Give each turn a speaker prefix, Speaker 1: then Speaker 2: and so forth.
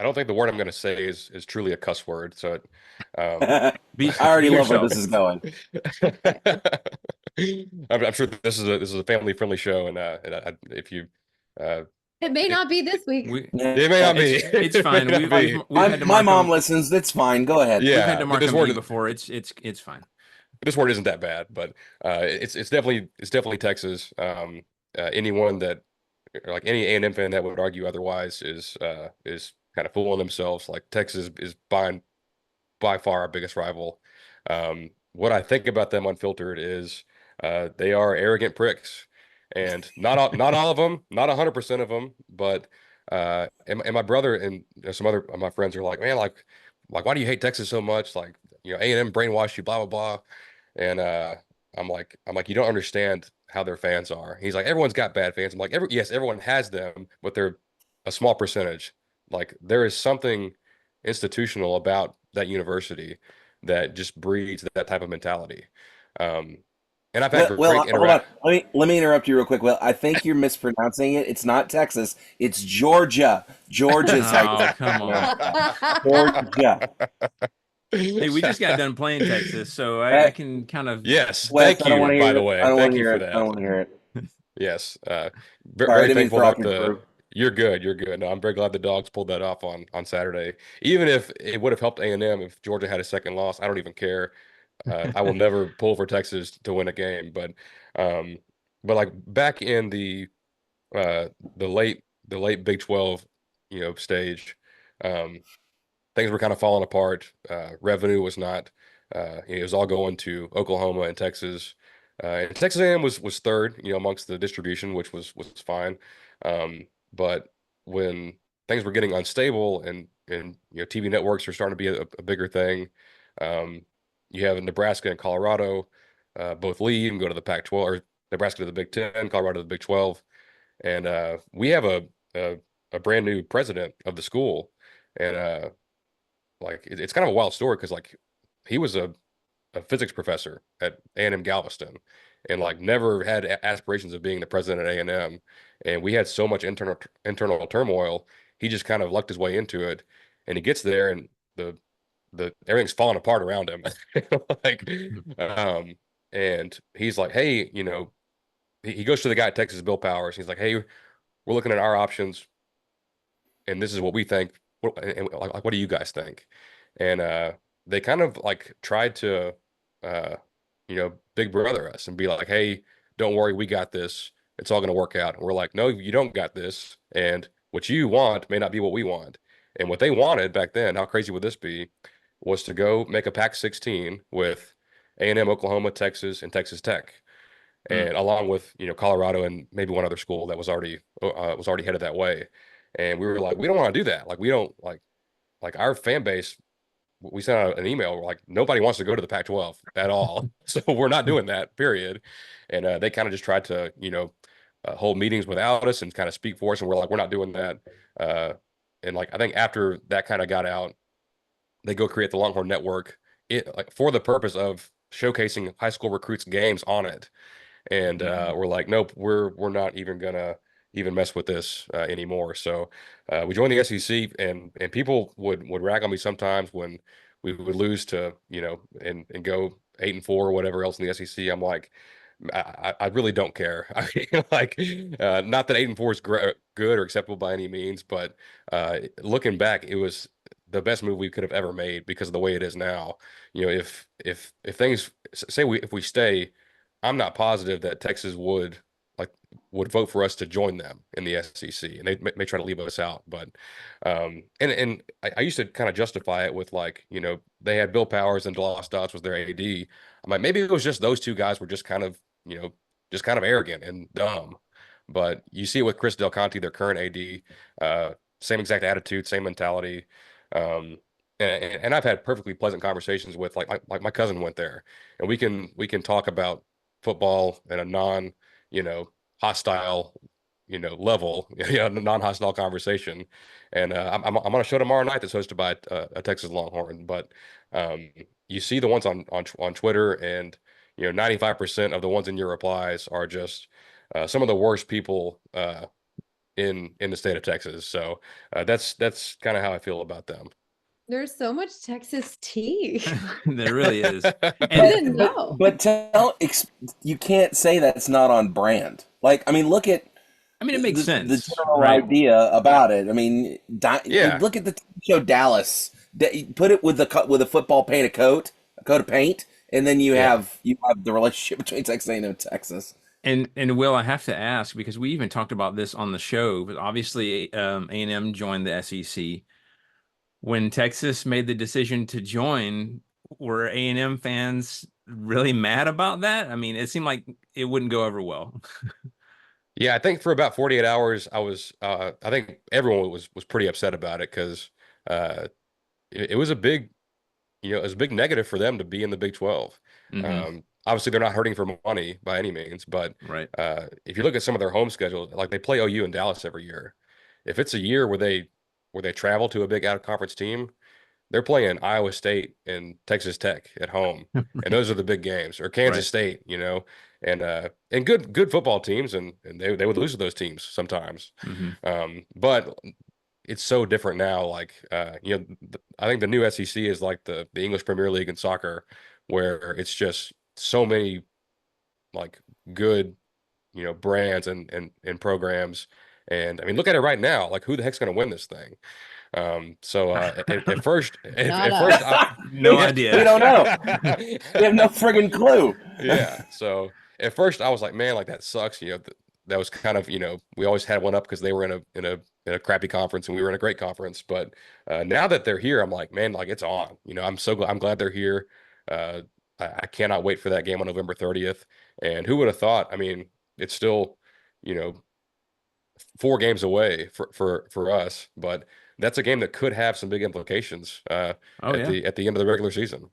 Speaker 1: I don't think the word I'm going to say is truly a cuss word. So, um,
Speaker 2: I
Speaker 3: Be
Speaker 2: already
Speaker 3: be
Speaker 2: love where
Speaker 3: yourself.
Speaker 2: this is going.
Speaker 1: I'm sure this is a family friendly show, and if you uh,
Speaker 4: It may
Speaker 1: it,
Speaker 4: not be this week.
Speaker 3: We
Speaker 1: it may not be,
Speaker 3: it's
Speaker 1: it may
Speaker 3: fine.
Speaker 1: not
Speaker 3: We've
Speaker 1: be.
Speaker 3: we've had to
Speaker 2: My
Speaker 3: mark
Speaker 2: mom
Speaker 3: them.
Speaker 2: listens. It's fine. Go ahead.
Speaker 3: We've had
Speaker 1: Yeah,
Speaker 3: to
Speaker 1: but
Speaker 3: mark them E before. It's fine.
Speaker 1: this word isn't that bad, but it's definitely Texas. Anyone that like any A&M fan that would argue otherwise is kind of fooling themselves. Like Texas is by far our biggest rival. What I think about them unfiltered is they are arrogant pricks, and not all of them, not 100% of them, but and my brother and some other of my friends are like, man, like why do you hate Texas so much? Like A&M brainwashed you, blah blah blah, and I'm like you don't understand how their fans are. He's like everyone's got bad fans. I'm like yes, everyone has them, but they're a small percentage. Like there is something institutional about that university that just breeds that type of mentality. Um, and I've had great
Speaker 2: Hold on.
Speaker 1: interact.
Speaker 2: Let me interrupt you real quick. Well, I think you're mispronouncing it. It's not Texas. It's Georgia. Georgia's how
Speaker 3: Oh,
Speaker 2: you
Speaker 3: come
Speaker 2: pronounce
Speaker 3: on.
Speaker 2: it. Georgia.
Speaker 3: Hey, we just got done playing Texas, so I
Speaker 2: Hey,
Speaker 3: can kind of.
Speaker 1: Yes,
Speaker 2: Wes,
Speaker 1: thank
Speaker 2: I don't
Speaker 1: you.
Speaker 2: want to
Speaker 1: By
Speaker 2: hear
Speaker 1: the
Speaker 2: it. I
Speaker 1: way,
Speaker 2: don't want
Speaker 1: thank
Speaker 2: to
Speaker 1: you
Speaker 2: hear
Speaker 1: for
Speaker 2: it. I don't
Speaker 1: that.
Speaker 2: want to hear it.
Speaker 1: Yes,
Speaker 2: Sorry, I
Speaker 1: very
Speaker 2: didn't mean to
Speaker 1: thankful
Speaker 2: talk
Speaker 1: that
Speaker 2: you
Speaker 1: the
Speaker 2: through.
Speaker 1: you're good. You're good. No, I'm very glad the dogs pulled that off on Saturday. Even if it would have helped A&M if Georgia had a second loss, I don't even care. I will never pull for Texas to win a game, um, but like back in uh the late Big 12, stage, um, things were kind of falling apart. Revenue was not, it was all going to Oklahoma and Texas. And Texas A&M was third, amongst the distribution, which was fine. But when things were getting unstable and TV networks are starting to be a bigger thing, um, you have Nebraska and Colorado both leave and go to the Pac-12, or Nebraska to the Big Ten, Colorado to the Big 12, and we have a a brand new president of the school, and like it's kind of a wild story because like he was a physics professor at A&M Galveston, and like never had aspirations of being the president at A&M, and we had so much internal turmoil. He just kind of lucked his way into it, and he gets there, and the everything's falling apart around him, like, um, and he's like, hey, he goes to the guy at Texas, Bill Powers. He's like, hey, we're looking at our options, and this is what we think. And like, what do you guys think? And they kind of like tried to, uh, big brother us and be like, hey, don't worry, we got this. It's all going to work out. And we're like, no, you don't got this. And what you want may not be what we want. And what they wanted back then, how crazy would this be, was to go make a Pac-16 with A&M, Oklahoma, Texas, and Texas Tech,
Speaker 3: Mm.
Speaker 1: and along with Colorado and maybe one other school that was already headed that way. And we were like, we don't want to do that. Like we don't like our fan base. We sent out an email. We're like, nobody wants to go to the Pac-12 at all, so we're not doing that. Period. And they kind of just tried to hold meetings without us and kind of speak for us, and we're like, we're not doing that. Uh, and like I think after that kind of got out, they go create the Longhorn Network, like for the purpose of showcasing high school recruits games on it. And
Speaker 3: Mm.
Speaker 1: we're like, nope, we're not even gonna even mess with this anymore. So we joined the SEC, and people would rag on me sometimes when we would lose to and go 8-4 or whatever else in the SEC. I'm like, I really don't care. I mean, like, not that 8-4 is good or acceptable by any means, but looking back, it was the best move we could have ever made because of the way it is now. If things say if we stay, I'm not positive that Texas like would vote for us to join them in the SEC, and they may try to leave us out. But and I used to kind of justify it with like they had Bill Powers and DeLoss Dodds was their AD. I'm like maybe it was just those two guys were just kind of just kind of arrogant and dumb. But you see it with Chris Del Conte, their current AD, same exact attitude, same mentality. Um, and I've had perfectly pleasant conversations with like my cousin went there, and we can talk about football in a non, you know, hostile, level, non-hostile conversation. And I'm on a show tomorrow night that's hosted by a Texas Longhorn. But um, you see the ones on Twitter, and 95% of the ones in your replies are just some of the worst people in the state of Texas. So that's kind of how I feel about them.
Speaker 4: There's so much Texas tea.
Speaker 3: There really is.
Speaker 4: I
Speaker 3: And
Speaker 4: didn't know.
Speaker 2: But you can't say that's not on brand. Like, I mean, look at
Speaker 3: I mean, it makes
Speaker 2: the
Speaker 3: sense,
Speaker 2: general
Speaker 3: right?
Speaker 2: idea about it. I mean,
Speaker 1: Yeah.
Speaker 2: look at the TV show Dallas. Put it with with a football paint a coat of paint, and then
Speaker 1: Yeah.
Speaker 2: you have the relationship between Texas A&M and Texas.
Speaker 3: And Will, I have to ask because we even talked about this on the show, but obviously A&M joined the SEC. When Texas made the decision to join, were A&M fans really mad about that? I mean, it seemed like it wouldn't go over well.
Speaker 1: Yeah, I think for about 48 hours, I think everyone was pretty upset about it because uh, it was a big, it was a big negative for them to be in the Big 12.
Speaker 3: Hmm.
Speaker 1: Obviously, they're not hurting for money by any means, but
Speaker 3: Right.
Speaker 1: if you look at some of their home schedules, like they play OU in Dallas every year. If it's a year where they travel to a big out of conference team, they're playing Iowa State and Texas Tech at home, and those are the big games, or Kansas
Speaker 3: Right.
Speaker 1: State, and good football teams, and they would lose to those teams sometimes.
Speaker 3: Hmm.
Speaker 1: But it's so different now. Like, I think the new SEC is like the English Premier League in soccer, where it's just so many like good, brands and programs. And I mean, look at it right now. Like, who the heck's going to win this thing? So at first,
Speaker 4: Not
Speaker 1: at first,
Speaker 4: us.
Speaker 3: No
Speaker 2: We
Speaker 3: idea.
Speaker 2: don't know. We have no friggin' clue.
Speaker 1: yeah. So at first, I was like, man, like that sucks. That was kind of, we always had one up because they were in a crappy conference and we were in a great conference. But now that they're here, I'm like, man, like it's on. I'm glad they're here. Uh, I cannot wait for that game on November 30th. And who would have thought? I mean, it's still, you know, 4 games away for us, but that's a game that could have some big implications
Speaker 3: Oh yeah.
Speaker 1: at the end of the regular season.